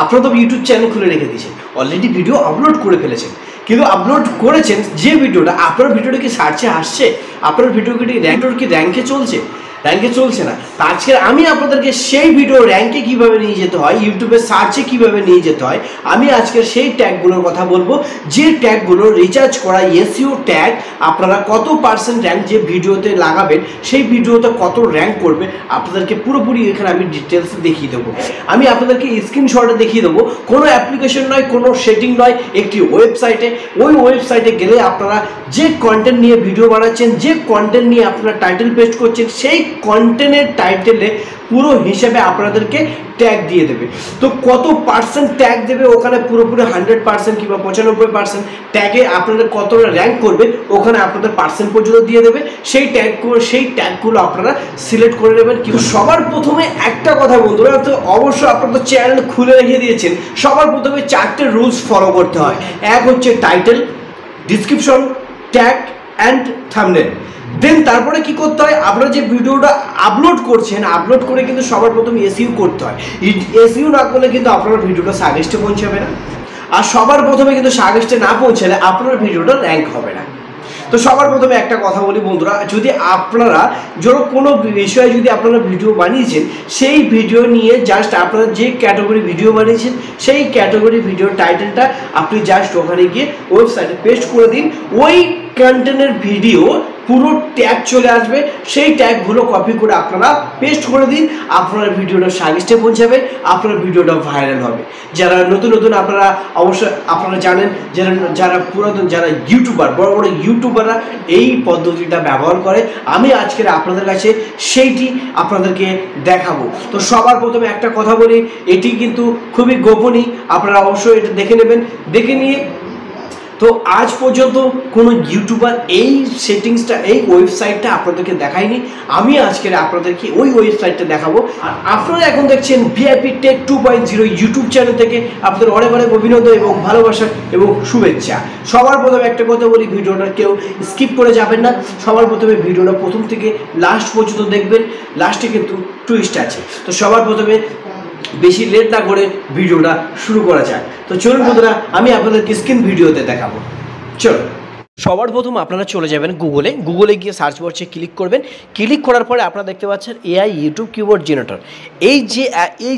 আপনারা তো YouTube channel খুলে রেখে দিয়েছেন, অলরেডি ভিডিও আপলোড করে ফেলেছেন, কিন্তু আপলোড করেছেন যে ভিডিওটা, আপনার ভিডিওটা কি সার্চে আসছে? আপনার ভিডিও কি র্যাঙ্কে চলছে? র্যাঙ্কে চলছে না। তা আজকে আমি আপনাদেরকে সেই ভিডিও র্যাঙ্কে কিভাবে নিয়ে যেতে হয়, ইউটিউবে সার্চে কিভাবে নিয়ে যেতে হয়, আমি আজকের সেই ট্যাগগুলোর কথা বলবো, যে ট্যাগগুলো রিচার্জ করা এসইও ট্যাগ। আপনারা কত পার্সেন্ট র্যাঙ্ক যে ভিডিওতে লাগাবেন, সেই ভিডিওতে কত র্যাঙ্ক করবে, আপনাদেরকে পুরোপুরি এখানে আমি ডিটেলস দেখিয়ে দেবো। আমি আপনাদেরকে স্ক্রিনশটে দেখিয়ে দেবো, কোনো অ্যাপ্লিকেশন নয়, কোনো সেটিং নয়, একটি ওয়েবসাইটে। ওই ওয়েবসাইটে গেলে আপনারা যে কন্টেন্ট নিয়ে ভিডিও বানাচ্ছেন, যে কন্টেন্ট নিয়ে আপনারা টাইটেল পেস্ট করছেন, সেই কন্টেন্টের টাইটেলে পুরো হিসেবে আপনাদেরকে ট্যাগ দিয়ে দেবে। তো কত পার্সেন্ট ট্যাগ দেবে ওখানে, পুরোপুরি 100% কিংবা 95% ট্যাগে আপনাদের কতটা র্যাঙ্ক করবে ওখানে আপনাদের পার্সেন্ট পর্যন্ত দিয়ে দেবে। সেই ট্যাগগুলো আপনারা সিলেক্ট করে নেবেন। কিন্তু সবার প্রথমে একটা কথা বন্ধুরা, তো অবশ্যই আপনারা চ্যানেল খুলে রেখে দিয়েছেন, সবার প্রথমে 4টে রুলস ফলো করতে হয়। এক হচ্ছে title, description, tag and thumbnail. Then তারপরে কি করতে হয়, আপনারা যে ভিডিওটা আপলোড করছেন, আপলোড করে কিন্তু সবার প্রথমে এসইও করতে হয়। এসইও না করলে কিন্তু আপনার ভিডিওটা সাজেস্টে পৌঁছাবে না, আর সবার প্রথমে কিন্তু সাজেস্টে না পৌঁছালে আপনার ভিডিওটা র্যাঙ্ক হবে না। তো সবার প্রথমে একটা কথা বলি বন্ধুরা, যদি আপনারা কোনো বিষয়ে যদি আপনারা ভিডিও বানিয়েছেন, সেই ভিডিও নিয়ে জাস্ট আপনারা যে ক্যাটাগরি ভিডিও বানিয়েছেন, সেই ক্যাটাগরি ভিডিও টাইটেলটা আপনি জাস্ট ওখানে গিয়ে ওয়েবসাইটে পেস্ট করে দিন। ওই কন্টেন্টের ভিডিও পুরো ট্যাগ চলে আসবে, সেই ট্যাগগুলো কপি করে আপনারা পেস্ট করে দিন। আপনার ভিডিওটা সাজেস্টে পৌঁছাবে, আপনার ভিডিওটা ভাইরাল হবে। যারা নতুন আপনারা অবশ্যই আপনারা জানেন, যারা পুরাতন যারা ইউটিউবার, বড় বড় ইউটিউবাররা এই পদ্ধতিটা ব্যবহার করে। আমি আজকের আপনাদের কাছে সেইটি আপনাদেরকে দেখাবো। তো সবার প্রথমে একটা কথা বলি, এটি কিন্তু খুবই গোপনীয়, আপনারা অবশ্যই এটা দেখে নেবেন। দেখে নিয়ে তো আজ পর্যন্ত কোনো ইউটিউবার এই সেটিংসটা, এই ওয়েবসাইটটা আপনাদেরকে দেখায়নি। আমি আজকের আপনাদেরকে ওই ওয়েবসাইটটা দেখাবো। আর আপনারা এখন দেখছেন ভিআইপি টেক 2.0 ইউটিউব চ্যানেল থেকে আপনাদের অনেক অনেক অভিনন্দন এবং ভালোবাসা এবং শুভেচ্ছা। সবার প্রথমে একটা কথা বলি, ভিডিওটা কেউ স্কিপ করে যাবেন না। সবার প্রথমে ভিডিওটা প্রথম থেকে লাস্ট পর্যন্ত দেখবেন, লাস্টে কিন্তু টুইস্ট আছে। তো সবার প্রথমে বেশি লেট না করে ভিডিওটা শুরু করা যাক। তো চলুন বন্ধুরা, আমি আপনাদেরকে স্ক্রিন ভিডিওতে দেখাবো। চলো, সবার প্রথম আপনারা চলে যাবেন গুগলে গিয়ে সার্চ বক্সে ক্লিক করবেন। ক্লিক করার পরে আপনারা দেখতে পাচ্ছেন এআই ইউটিউব কিবোর্ড জেনারেটর। এই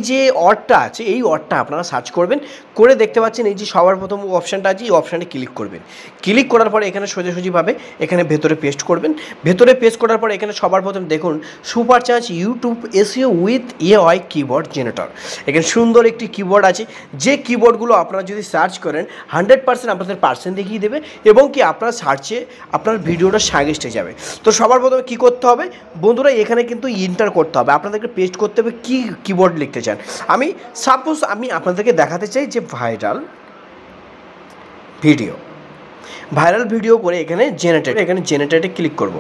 যে ওয়ার্ডটা আছে, এই ওয়ার্ডটা আপনারা সার্চ করবেন। করে দেখতে পাচ্ছেন এই যে সবার প্রথম অপশানটা আছে, এই অপশানে ক্লিক করবেন। ক্লিক করার পরে এখানে সোজাসুজিভাবে এখানে ভেতরে পেস্ট করবেন। ভেতরে পেস্ট করার পরে এখানে সবার প্রথম দেখুন super charge YouTube SEO with AI keyboard generator. এখানে সুন্দর একটি কিবোর্ড আছে, যে কিবোর্ডগুলো আপনারা যদি সার্চ করেন 100% আপনাদের পার্সেন্ট দেখিয়ে দেবে এবং কি আপনার সার্চে আপনার ভিডিওটা সাজেস্টে যাবে। তো সবার প্রথমে কী করতে হবে বন্ধুরা, এখানে কিন্তু ইন্টার করতে হবে, আপনাদেরকে পেস্ট করতে হবে কী কিবোর্ড লিখতে চান। আমি আপনাদেরকে দেখাতে চাই যে ভাইরাল ভিডিও করে এখানে জেনারেটরে ক্লিক করব।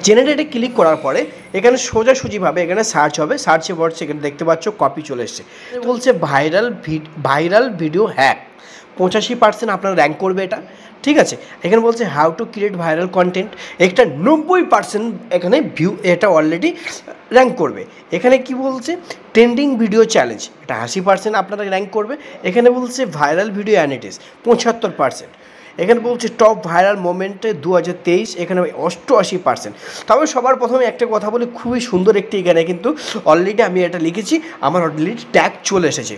জেনারেটরে ক্লিক করার পরে এখানে সোজাসুজিভাবে এখানে সার্চ হবে। সার্চে বলছে এখানে দেখতে পাচ্ছ কপি চলে এসছে, বলছে ভাইরাল ভিডিও হ্যাক 85% আপনার র্যাঙ্ক করবে এটা। ঠিক আছে, এখানে বলছে how to create viral content, একটা 90% এখানে ভিউ এটা অলরেডি র্যাঙ্ক করবে। এখানে কি বলছে ট্রেন্ডিং ভিডিও চ্যালেঞ্জ, এটা 80% আপনারা র্যাঙ্ক করবে। এখানে বলছে ভাইরাল ভিডিও অ্যানালিটিক্স 75%। এখানে বলছে টপ ভাইরাল মোমেন্টে 2023, এখানে 88%। তবে সবার প্রথমে একটা কথা বলি, খুবই সুন্দর একটি এখানে কিন্তু অলরেডি আমি এটা লিখেছি, আমার অলরেডি ট্যাগ চলে এসেছে।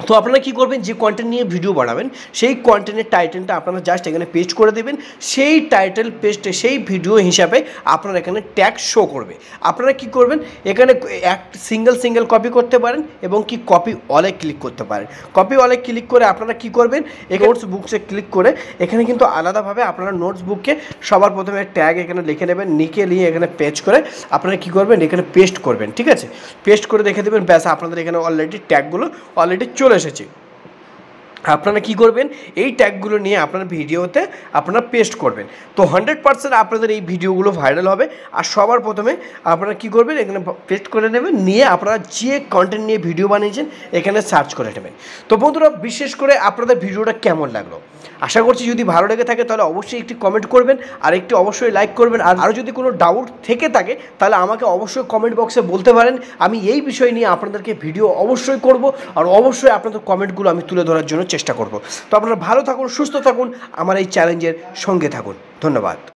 তো আপনারা কী করবেন, যে কন্টেন্ট নিয়ে ভিডিও বানাবেন সেই কন্টেন্টের টাইটেলটা আপনারা জাস্ট এখানে পেস্ট করে দেবেন। সেই টাইটেল পেস্টে সেই ভিডিও হিসাবে আপনারা এখানে ট্যাগ শো করবে। আপনারা কি করবেন, এখানে এক সিঙ্গেল কপি করতে পারেন এবং কি কপি অলে ক্লিক করতে পারেন। কপি অলে ক্লিক করে আপনারা কি করবেন, এখানে নোটস বুকসে ক্লিক করে এখানে কিন্তু আলাদাভাবে আপনারা নোটস বুককে সবার প্রথমে ট্যাগ এখানে লিখে নেবেন, নিয়ে এখানে পেস্ট করে আপনারা কি করবেন, এখানে পেস্ট করবেন। ঠিক আছে, পেস্ট করে রেখে দেবেন, ব্যাস আপনাদের এখানে অলরেডি ট্যাগগুলো অলরেডি চলে এসেছে। আপনারা কি করবেন, এই ট্যাগগুলো নিয়ে আপনার ভিডিওতে আপনারা পেস্ট করবেন। তো 100% আপনাদের এই ভিডিওগুলো ভাইরাল হবে। আর সবার প্রথমে আপনারা কি করবেন, এখানে পেস্ট করে নেবেন, নিয়ে আপনারা যে কন্টেন্ট নিয়ে ভিডিও বানিয়েছেন এখানে সার্চ করে নেবেন। তো বন্ধুরা, বিশেষ করে আপনাদের ভিডিওটা কেমন লাগলো আশা করছি যদি ভালো লেগে থাকে তাহলে অবশ্যই একটি কমেন্ট করবেন, আর একটি অবশ্যই লাইক করবেন। আর আরও যদি কোনো ডাউট থেকে থাকে তাহলে আমাকে অবশ্যই কমেন্ট বক্সে বলতে পারেন, আমি এই বিষয় নিয়ে আপনাদেরকে ভিডিও অবশ্যই করব, আর অবশ্যই আপনাদের কমেন্টগুলো আমি তুলে ধরার জন্য চেষ্টা করব। তো আপনারা ভালো থাকুন, সুস্থ থাকুন, আমার এই চ্যালেঞ্জের সঙ্গে থাকুন। ধন্যবাদ।